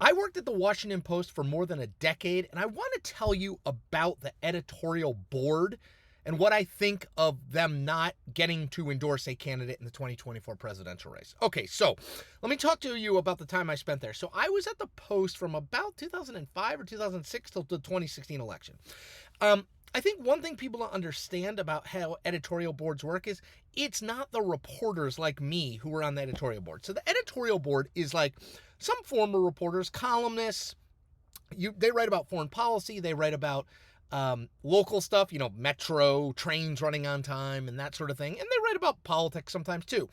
I worked at the Washington Post for more than a decade, and I want to tell you about the editorial board and what I think of them not getting to endorse a candidate in the 2024 presidential race. Okay, so let me talk to you about the time I spent there. So I was at the Post from about 2005 or 2006 till the 2016 election. I think one thing people don't understand about how editorial boards work is it's not the reporters like me who are on the editorial board. So the editorial board is like some former reporters, columnists. They write about foreign policy. They write about local stuff, metro, trains running on time and that sort of thing. And they write about politics sometimes too.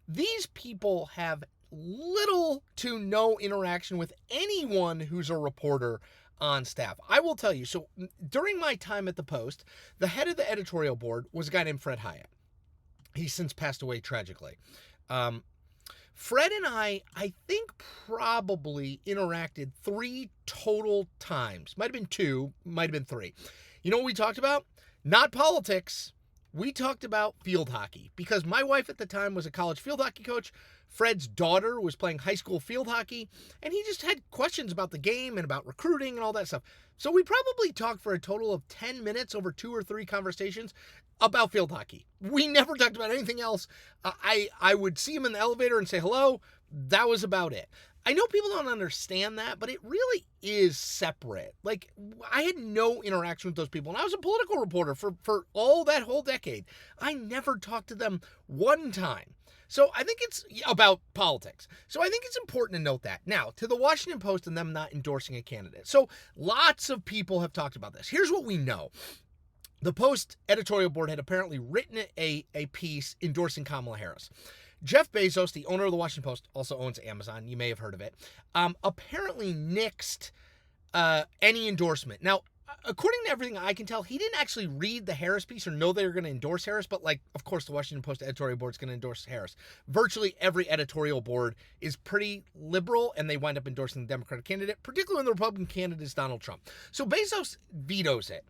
These people have little to no interaction with anyone who's a reporter on staff. I will tell you, so during my time at the Post, the head of the editorial board was a guy named Fred Hyatt. He's since passed away tragically. Fred and I think probably interacted 3 total times. Might have been 2, might have been 3. You know what we talked about? Not politics. We talked about field hockey because my wife at the time was a college field hockey coach. Fred's daughter was playing high school field hockey, and he just had questions about the game and about recruiting and all that stuff. So we probably talked for a total of 10 minutes over 2 or 3 conversations about field hockey. We never talked about anything else. I would see him in the elevator and say hello. That was about it. I know people don't understand that, but it really is separate. Like, I had no interaction with those people, and I was a political reporter for all that whole decade. I never talked to them one time. So I think it's about politics. So I think it's important to note that. Now, to the Washington Post and them not endorsing a candidate. So lots of people have talked about this. Here's what we know. The Post editorial board had apparently written a piece endorsing Kamala Harris. Jeff Bezos, the owner of the Washington Post, also owns Amazon. You may have heard of it. Apparently nixed any endorsement. Now, according to everything I can tell, he didn't actually read the Harris piece or know they were going to endorse Harris, but of course, the Washington Post editorial board is going to endorse Harris. Virtually every editorial board is pretty liberal, and they wind up endorsing the Democratic candidate, particularly when the Republican candidate is Donald Trump. So Bezos vetoes it.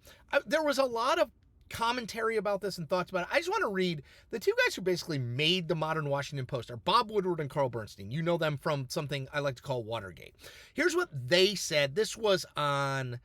There was a lot of commentary about this and thoughts about it. I just want to read the 2 guys who basically made the modern Washington Post are Bob Woodward and Carl Bernstein. You know them from something I like to call Watergate. Here's what they said. This was on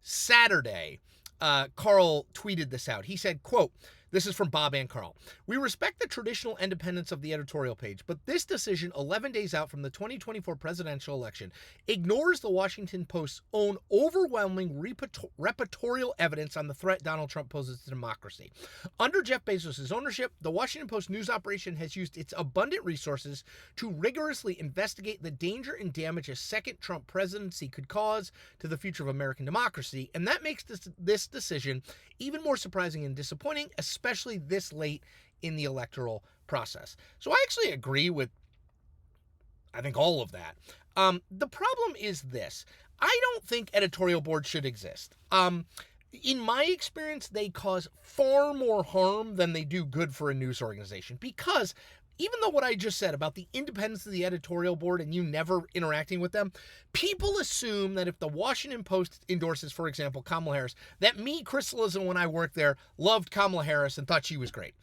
Saturday. Carl tweeted this out. He said, quote, this is from Bob and Carl. We respect the traditional independence of the editorial page, but this decision, 11 days out from the 2024 presidential election, ignores the Washington Post's own overwhelming repertorial evidence on the threat Donald Trump poses to democracy. Under Jeff Bezos' ownership, the Washington Post news operation has used its abundant resources to rigorously investigate the danger and damage a second Trump presidency could cause to the future of American democracy, and that makes this decision even more surprising and disappointing, especially this late in the electoral process. So I actually agree with, I think, all of that. The problem is this. I don't think editorial boards should exist. In my experience, they cause far more harm than they do good for a news organization because even though what I just said about the independence of the editorial board and you never interacting with them, people assume that if the Washington Post endorses, for example, Kamala Harris, that me, Chris Cillizza, when I worked there, loved Kamala Harris and thought she was great.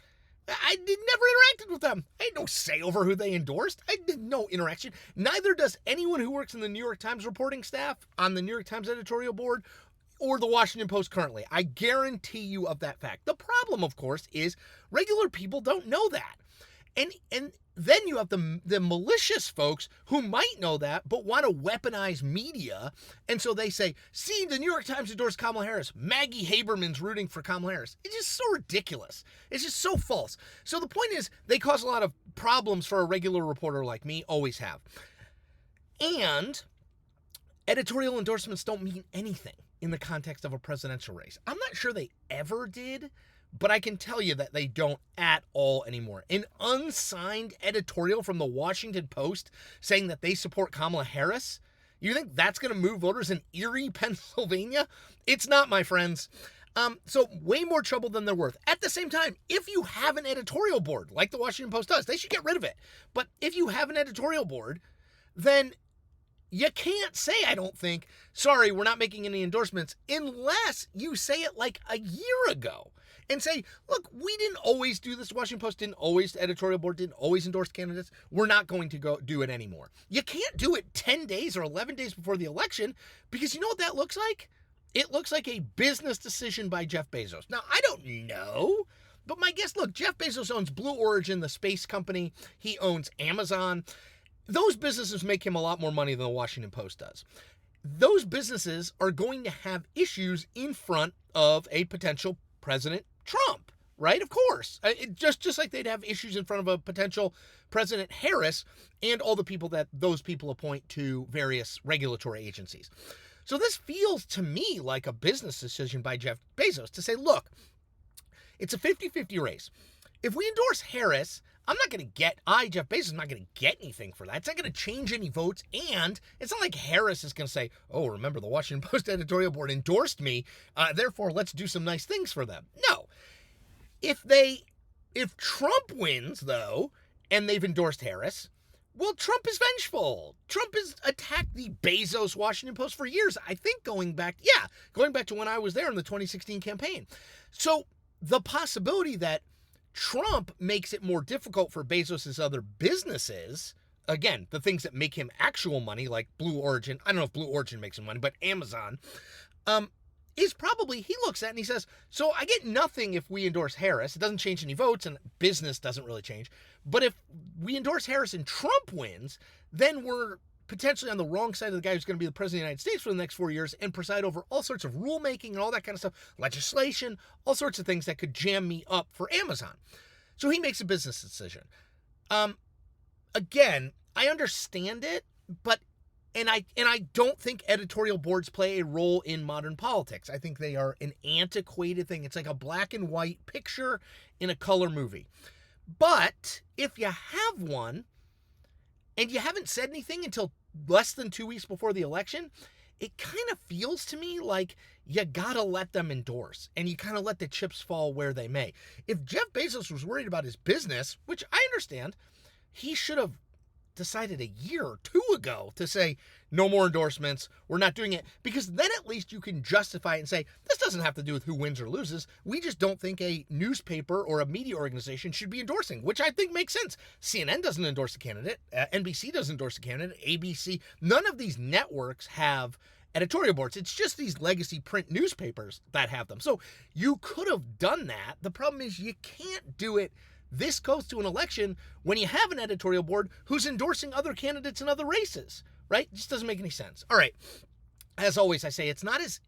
I never interacted with them. I had no say over who they endorsed. I did no interaction. Neither does anyone who works in the New York Times reporting staff, on the New York Times editorial board, or the Washington Post currently. I guarantee you of that fact. The problem, of course, is regular people don't know that. And then you have the malicious folks who might know that but want to weaponize media, and so they say, see, the New York Times endorsed Kamala Harris. Maggie Haberman's rooting for Kamala Harris. It's just so ridiculous. It's just so false. So the point is, they cause a lot of problems for a regular reporter like me, always have. And editorial endorsements don't mean anything in the context of a presidential race. I'm not sure they ever did, but I can tell you that they don't at all anymore. An unsigned editorial from the Washington Post saying that they support Kamala Harris, you think that's going to move voters in Erie, Pennsylvania? It's not, my friends. So way more trouble than they're worth. At the same time, if you have an editorial board, like the Washington Post does, they should get rid of it. But if you have an editorial board, then you can't say, I don't think, sorry, we're not making any endorsements, unless you say it like a year ago. and say, look, we didn't always do this. The Washington Post didn't always, the editorial board didn't always endorse candidates. We're not going to go do it anymore. You can't do it 10 days or 11 days before the election, because you know what that looks like? It looks like a business decision by Jeff Bezos. Now, I don't know, but my guess, look, Jeff Bezos owns Blue Origin, the space company. He owns Amazon. Those businesses make him a lot more money than the Washington Post does. Those businesses are going to have issues in front of a potential President Trump, right? Of course. Just like they'd have issues in front of a potential President Harris and all the people that those people appoint to various regulatory agencies. So this feels to me like a business decision by Jeff Bezos to say, look, it's a 50-50 race. If we endorse Harris, I'm not going to get, Jeff Bezos, is not going to get anything for that. It's not going to change any votes. And it's not like Harris is going to say, oh, remember the Washington Post editorial board endorsed me. Therefore, let's do some nice things for them. No. If Trump wins, though, and they've endorsed Harris, well, Trump is vengeful. Trump has attacked the Bezos Washington Post for years. I think going back to when I was there in the 2016 campaign. So the possibility that Trump makes it more difficult for Bezos' other businesses, again, the things that make him actual money, like Blue Origin, I don't know if Blue Origin makes him money, but Amazon, is probably, he looks at it and he says, so I get nothing if we endorse Harris. It doesn't change any votes and business doesn't really change. But if we endorse Harris and Trump wins, then we're potentially on the wrong side of the guy who's going to be the president of the United States for the next 4 years and preside over all sorts of rulemaking and all that kind of stuff, legislation, all sorts of things that could jam me up for Amazon. So he makes a business decision. Again, I understand it, but and I don't think editorial boards play a role in modern politics. I think they are an antiquated thing. It's like a black and white picture in a color movie. But if you have one and you haven't said anything until less than 2 weeks before the election, it kind of feels to me like you gotta let them endorse and you kind of let the chips fall where they may. If Jeff Bezos was worried about his business, which I understand, he should have decided a year or two ago to say, no more endorsements, we're not doing it, because then at least you can justify it and say, this doesn't have to do with who wins or loses. We just don't think a newspaper or a media organization should be endorsing, which I think makes sense. CNN doesn't endorse a candidate. NBC doesn't endorse a candidate. ABC, none of these networks have editorial boards. It's just these legacy print newspapers that have them. So you could have done that. The problem is you can't do it this close to an election when you have an editorial board who's endorsing other candidates in other races, right? It just doesn't make any sense. All right. As always, I say it's not as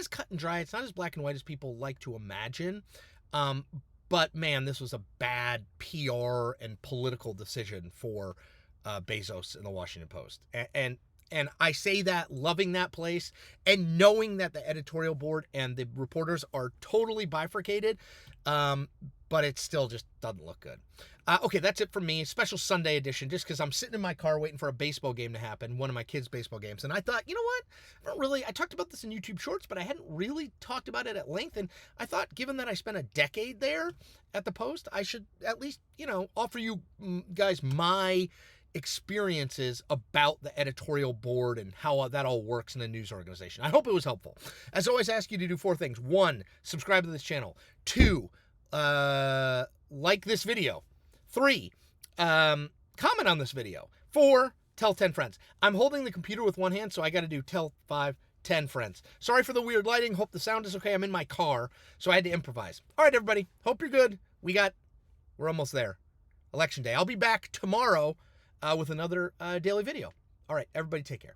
cut and dry. It's not as black and white as people like to imagine. But man, this was a bad PR and political decision for Bezos and the Washington Post. And I say that loving that place and knowing that the editorial board and the reporters are totally bifurcated. But it still just doesn't look good. Okay, that's it for me. Special Sunday edition, just because I'm sitting in my car waiting for a baseball game to happen, one of my kids' baseball games. And I thought, you know what? I talked about this in YouTube Shorts, but I hadn't really talked about it at length. And I thought, given that I spent a decade there at the Post, I should at least, offer you guys my experiences about the editorial board and how that all works in a news organization. I hope it was helpful. As always, I ask you to do 4 things. 1, subscribe to this channel. 2, like this video. 3, comment on this video. 4, tell 10 friends. I'm holding the computer with one hand, so I got to do tell 5, 10 friends. Sorry for the weird lighting. Hope the sound is okay. I'm in my car, so I had to improvise. All right, everybody. Hope you're good. We're almost there. Election day. I'll be back tomorrow with another daily video. All right, everybody take care.